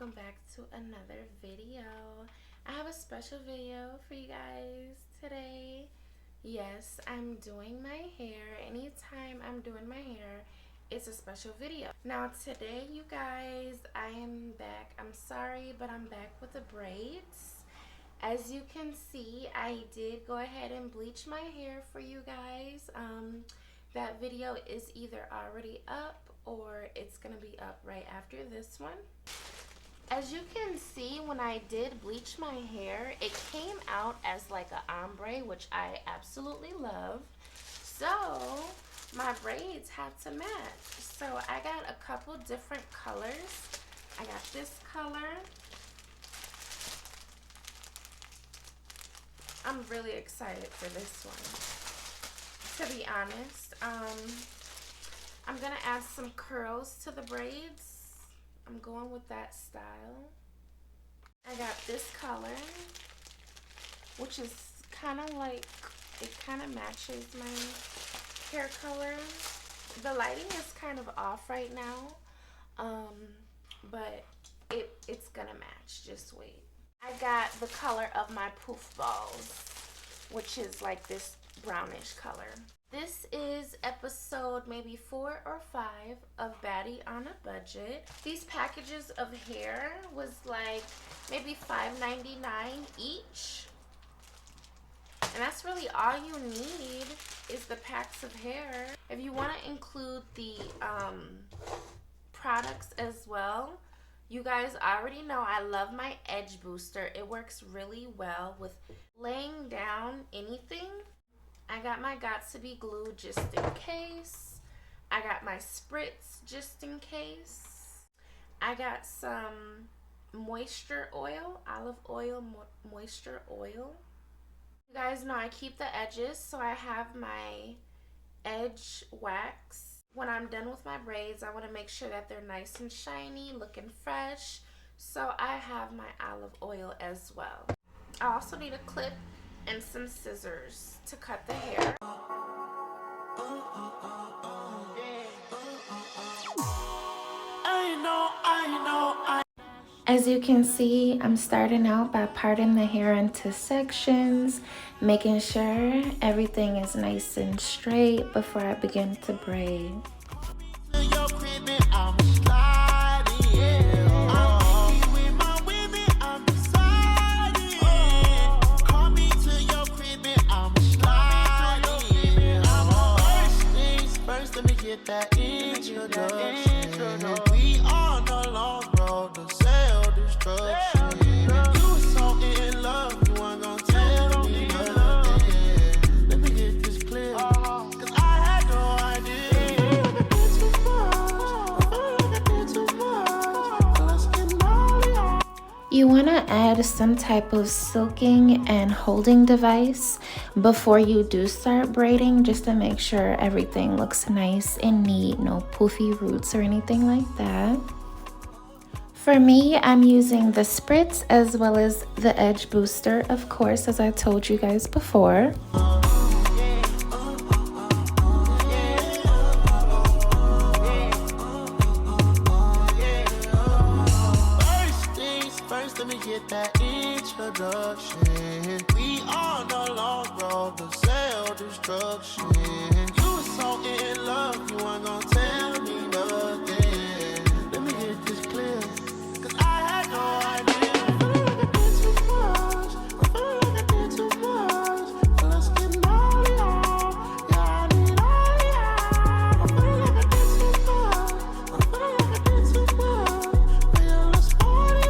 welcome back to another video. I have a special video for you guys today. Yes, I'm doing my hair. Anytime I'm doing my hair, it's a special video. Now today, you guys, I am back. I'm sorry, but I'm back with the braids. As you can see, I did go ahead and bleach my hair for you guys. That video is either already up or it's gonna be up right after this one. As you can see, when I did bleach my hair, it came out as like an ombre, which I absolutely love. So my braids have to match. So I got a couple different colors. I got this color. I'm really excited for this one, to be honest. I'm gonna add some curls to the braids. I'm going with that style. I got this color, which is kind of like, it kind of matches my hair color. The lighting is kind of off right now, but it's gonna match, just wait. I got the color of my poof balls, which is like this brownish color. This is episode maybe 4 or 5 of Baddie on a Budget. These packages of hair was like maybe $5.99 each. And that's really all you need is the packs of hair. If you want to include the products as well, you guys already know I love my edge booster. It works really well with laying down anything. I got my Got2b glue just in case. I got my spritz just in case. I got some moisture oil, olive oil, moisture oil. You guys know I keep the edges, so I have my edge wax. When I'm done with my braids, I want to make sure that they're nice and shiny, looking fresh. So I have my olive oil as well. I also need a clip and some scissors to cut the hair. As you can see, I'm starting out by parting the hair into sections, making sure everything is nice and straight before I begin to braid. That introduction. We on the long road to self-destruction. You were so in love, you weren't gonna tell me nothing. Let me get this clear, cause I had no idea. I did too much, I did too much. Let's get naughty. You want to add some type of silking and holding device before you do start braiding, just to make sure everything looks nice and neat, no poofy roots or anything like that. For me, I'm using the spritz as well as the edge booster, of course, as I told you guys before. Let me get that introduction. We on the long road to self-destruction. You were so in love, you weren't gonna tell me nothing. Let me get this clear, cause I had no idea. I did too much, I feel like I did too much. Let's get naughty, yeah, I need all the I feel like I did too much, I feel like I did too much. Yeah, let's party,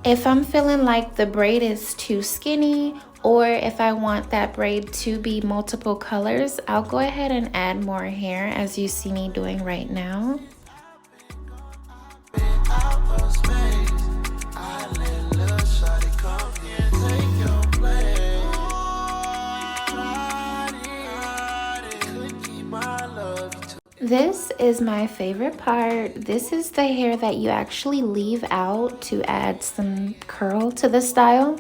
If I'm feeling like the braid is too skinny, or if I want that braid to be multiple colors, I'll go ahead and add more hair, as you see me doing right now. This is my favorite part. This is the hair that you actually leave out to add some curl to the style.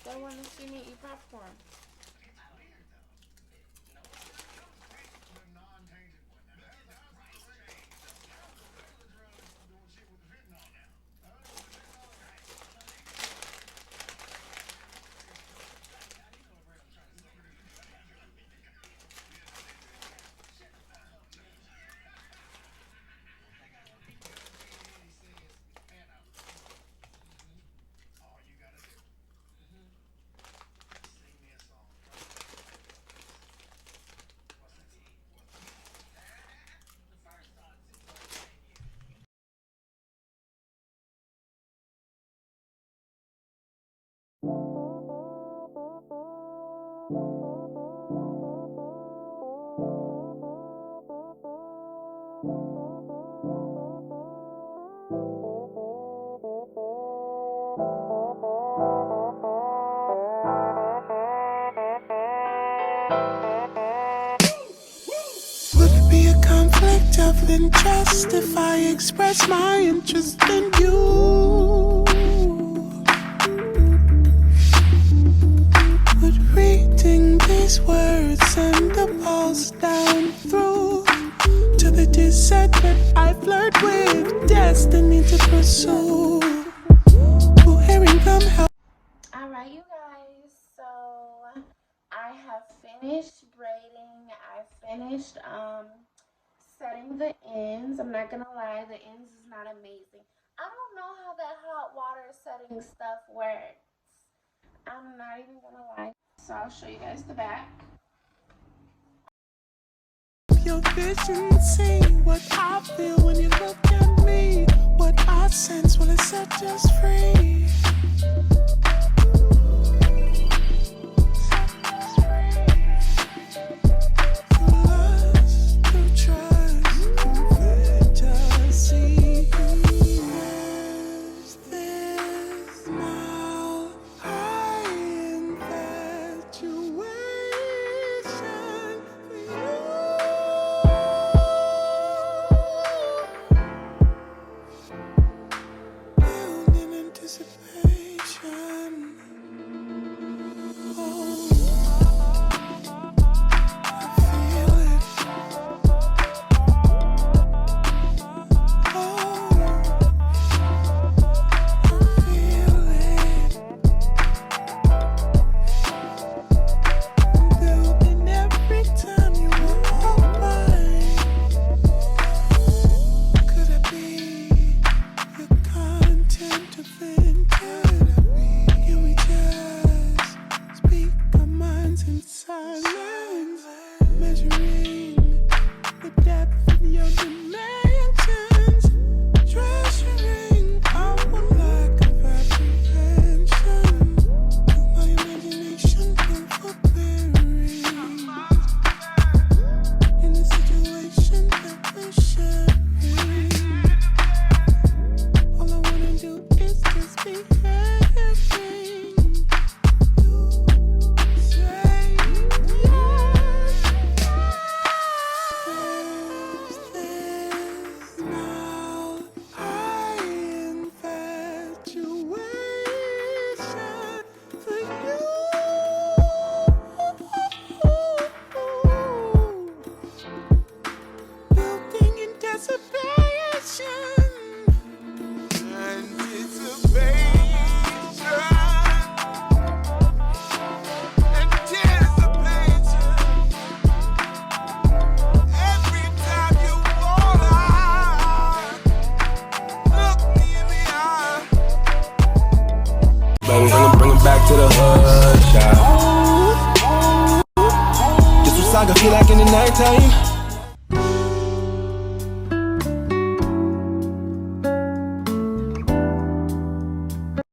Don't want to see me eat popcorn. Would it be a conflict of interest if I express my interest in you? Would reading these words send the pulse down through to the desert that I flirt with, destiny to pursue? Hearing them help. Alright, you guys, so I have finished braiding. I finished setting the ends. I'm not gonna lie, the ends is not amazing. I don't know how that hot water setting stuff works. I'm not even gonna lie. So I'll show you guys the back. Your vision, see what I feel when you look at me. What I sense will it set us free. Bring 'em back to the hood, child. This what saga feel like in the nighttime.